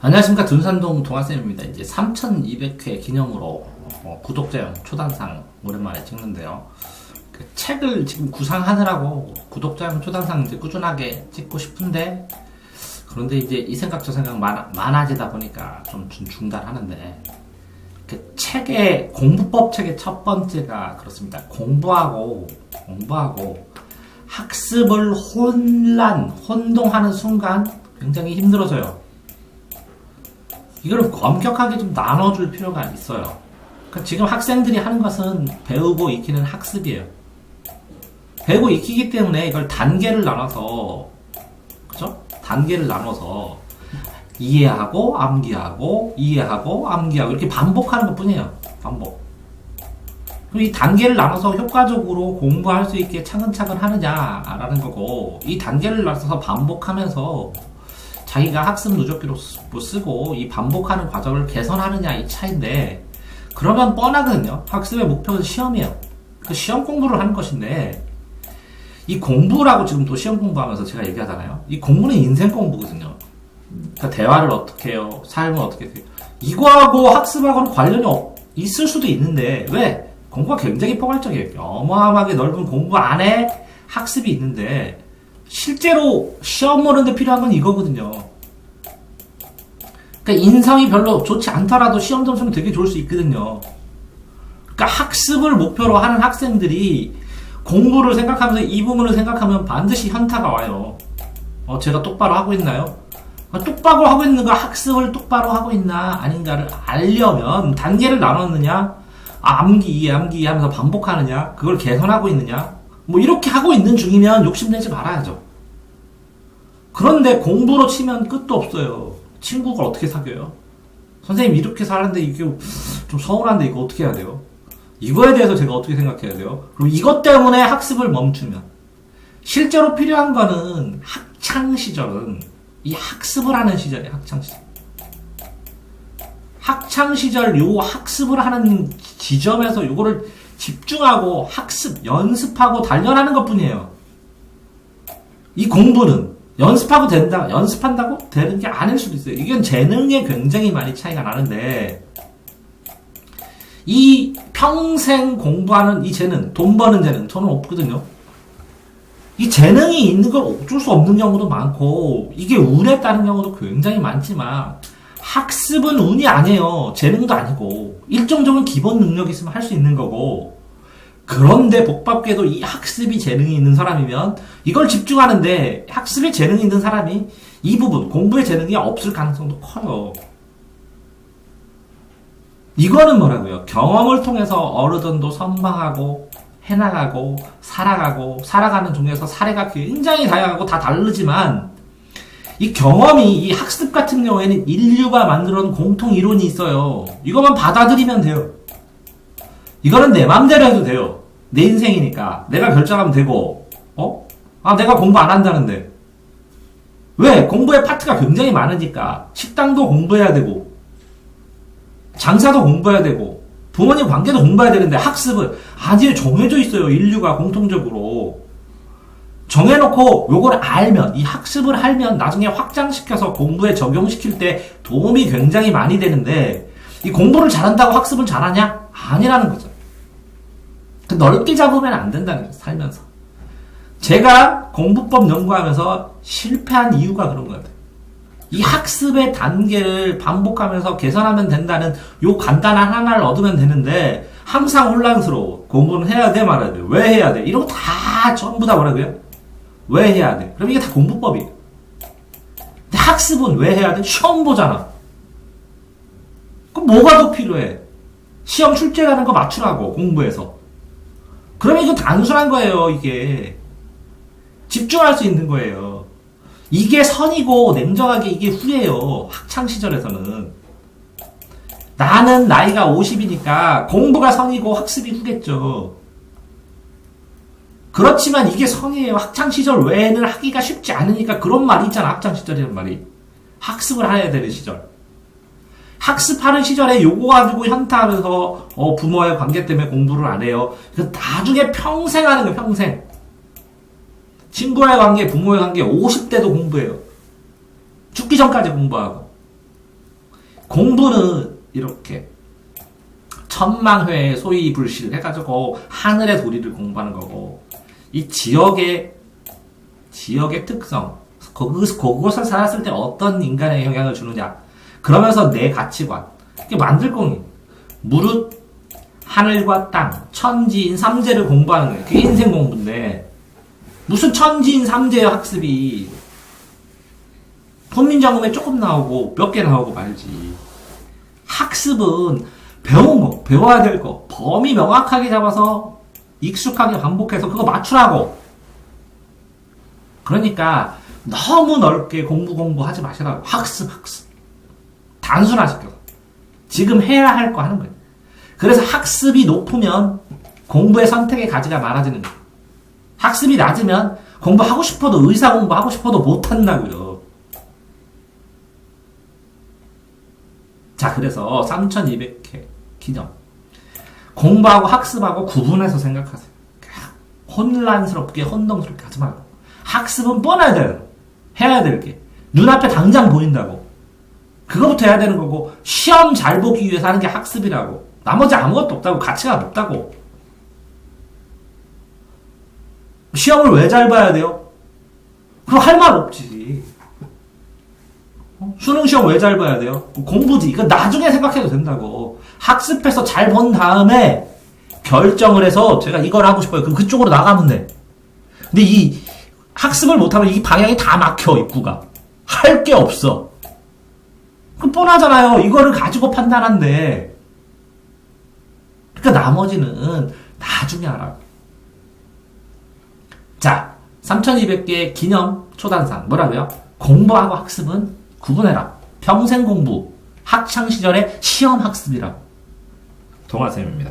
안녕하십니까. 둔산동 동아쌤입니다. 이제 3200회 기념으로 구독자용 초단상 오랜만에 찍는데요. 그 책을 지금 구상하느라고 구독자용 초단상 이제 꾸준하게 찍고 싶은데, 그런데 이제 이 생각 저 생각 많아지다 보니까 좀 중단하는데, 그 책의 공부법 책의 첫 번째가 그렇습니다. 공부하고 학습을 혼동하는 순간 굉장히 힘들어져요. 이걸 엄격하게 좀 나눠줄 필요가 있어요. 그러니까 지금 학생들이 하는 것은 배우고 익히는 학습이에요. 배우고 익히기 때문에 이걸 단계를 나눠서, 그죠? 단계를 나눠서 이해하고 암기하고 이해하고 암기하고 이렇게 반복하는 것 뿐이에요. 반복. 그럼 이 단계를 나눠서 효과적으로 공부할 수 있게 차근차근 하느냐라는 거고, 이 단계를 나눠서 반복하면서 자기가 학습 누적기로 쓰고 이 반복하는 과정을 개선하느냐 이 차이인데, 그러면 뻔하거든요. 학습의 목표는 시험이에요. 그 시험 공부를 하는 것인데, 이 공부라고 지금 또 시험 공부하면서 제가 얘기하잖아요. 이 공부는 인생 공부거든요. 그러니까 대화를 어떻게 해요? 삶을 어떻게 해요? 이거하고 학습하고는 관련이 있을 수도 있는데, 왜? 공부가 굉장히 포괄적이에요. 어마어마하게 넓은 공부 안에 학습이 있는데, 실제로 시험 보는데 필요한 건 이거거든요. 그러니까 인성이 별로 좋지 않더라도 시험 점수는 되게 좋을 수 있거든요. 그러니까 학습을 목표로 하는 학생들이 공부를 생각하면서 이 부분을 생각하면 반드시 현타가 와요. 제가 똑바로 하고 있나요? 똑바로 하고 있는 거, 학습을 똑바로 하고 있나 아닌가를 알려면 단계를 나눴느냐, 암기 이해 하면서 반복하느냐, 그걸 개선하고 있느냐, 뭐 이렇게 하고 있는 중이면 욕심내지 말아야죠. 그런데 공부로 치면 끝도 없어요. 친구가 어떻게 사귀어요? 선생님 이렇게 사는데 이게 좀 서운한데 이거 어떻게 해야 돼요? 이거에 대해서 제가 어떻게 생각해야 돼요? 그리고 이것 때문에 학습을 멈추면, 실제로 필요한 거는 학창시절은 이 학습을 하는 시절이에요. 학창시절 요 학습을 하는 지점에서 요거를 집중하고 학습, 연습하고 단련하는 것 뿐이에요. 이 공부는 연습한다고 되는 게 아닐 수도 있어요. 이건 재능에 굉장히 많이 차이가 나는데, 이 평생 공부하는 이 재능, 돈 버는 재능, 저는 없거든요. 이 재능이 있는 걸 어쩔 수 없는 경우도 많고, 이게 운에 따른 경우도 굉장히 많지만, 학습은 운이 아니에요. 재능도 아니고, 일정적인 기본 능력이 있으면 할 수 있는 거고, 그런데 복잡게도 이 학습이 재능이 있는 사람이면 이걸 집중하는데, 학습에 재능이 있는 사람이 이 부분, 공부에 재능이 없을 가능성도 커요. 이거는 뭐라고요? 경험을 통해서 어르던도 선방하고 해나가고 살아가는 중에서 사례가 굉장히 다양하고 다 다르지만, 이 경험이, 이 학습 같은 경우에는 인류가 만들어 놓은 공통 이론이 있어요. 이것만 받아들이면 돼요. 이거는 내 맘대로 해도 돼요. 내 인생이니까 내가 결정하면 되고, 내가 공부 안 한다는데. 왜? 공부의 파트가 굉장히 많으니까. 식당도 공부해야 되고, 장사도 공부해야 되고, 부모님 관계도 공부해야 되는데, 학습은 아직 정해져 있어요. 인류가 공통적으로 정해놓고 요걸 알면, 이 학습을 알면 나중에 확장시켜서 공부에 적용시킬 때 도움이 굉장히 많이 되는데, 이 공부를 잘한다고 학습을 잘하냐? 아니라는 거죠. 넓게 잡으면 안 된다는 거죠. 살면서. 제가 공부법 연구하면서 실패한 이유가 그런 것 같아요. 이 학습의 단계를 반복하면서 개선하면 된다는 요 간단한 하나를 얻으면 되는데, 항상 혼란스러워. 공부는 해야 돼, 말아야 돼. 왜 해야 돼? 이런 거 다 전부 다 뭐라고요? 왜 해야 돼? 그럼 이게 다 공부법이에요. 근데 학습은 왜 해야 돼? 시험 보잖아. 그럼 뭐가 더 필요해? 시험 출제라는 거 맞추라고, 공부해서. 그러면 이건 단순한 거예요, 이게. 집중할 수 있는 거예요. 이게 선이고, 냉정하게 이게 후예요, 학창시절에서는. 나는 나이가 50이니까 공부가 선이고 학습이 후겠죠. 그렇지만 이게 선이에요. 학창시절 외에는 하기가 쉽지 않으니까. 그런 말이 있잖아, 학창시절이란 말이. 학습을 해야 되는 시절. 학습하는 시절에 요거 가지고 현타하면서 부모의 관계 때문에 공부를 안 해요. 나중에 평생 하는 거예요. 평생. 친구와의 관계, 부모의 관계 50대도 공부해요. 죽기 전까지 공부하고. 공부는 이렇게 천만회 소위 불씨를 해가지고 하늘의 도리를 공부하는 거고, 이 지역의 특성, 그곳을 살았을 때 어떤 인간의 영향을 주느냐, 그러면서 내 가치관, 이게 만들 공이 무릇 하늘과 땅, 천지인 삼재를 공부하는 거예요. 그게 인생 공부인데 무슨 천지인 삼재의 학습이 훈민정음에 조금 나오고 몇 개 나오고 말지. 학습은 배운 거, 배워야 될 거, 범위 명확하게 잡아서 익숙하게 반복해서 그거 맞추라고. 그러니까 너무 넓게 공부하지 마시라고. 학습. 단순화시켜서. 지금 해야 할 거 하는 거예요. 그래서 학습이 높으면 공부의 선택의 가지가 많아지는 거예요. 학습이 낮으면 공부하고 싶어도, 의사 공부하고 싶어도 못한다고요. 자, 그래서 3200회 기념. 공부하고 학습하고 구분해서 생각하세요. 혼란스럽게, 혼동스럽게 하지 말고. 학습은 뻔해야 돼요. 해야 될 게. 눈앞에 당장 보인다고. 그거부터 해야 되는 거고, 시험 잘 보기 위해서 하는 게 학습이라고. 나머지 아무것도 없다고. 가치가 높다고. 시험을 왜 잘 봐야 돼요? 그럼 할 말 없지. 수능 시험 왜 잘 봐야 돼요? 공부지. 이거 나중에 생각해도 된다고. 학습해서 잘 본 다음에 결정을 해서 제가 이걸 하고 싶어요. 그럼 그쪽으로 나가면 돼. 근데 이 학습을 못하면 이 방향이 다 막혀, 입구가. 할 게 없어. 그 뻔하잖아요. 이거를 가지고 판단한대. 그러니까 나머지는 나중에 하라고. 자, 3200개 기념 초단상. 뭐라고요? 공부하고 학습은 구분해라. 평생 공부, 학창시절의 시험 학습이라고. 동아쌤입니다.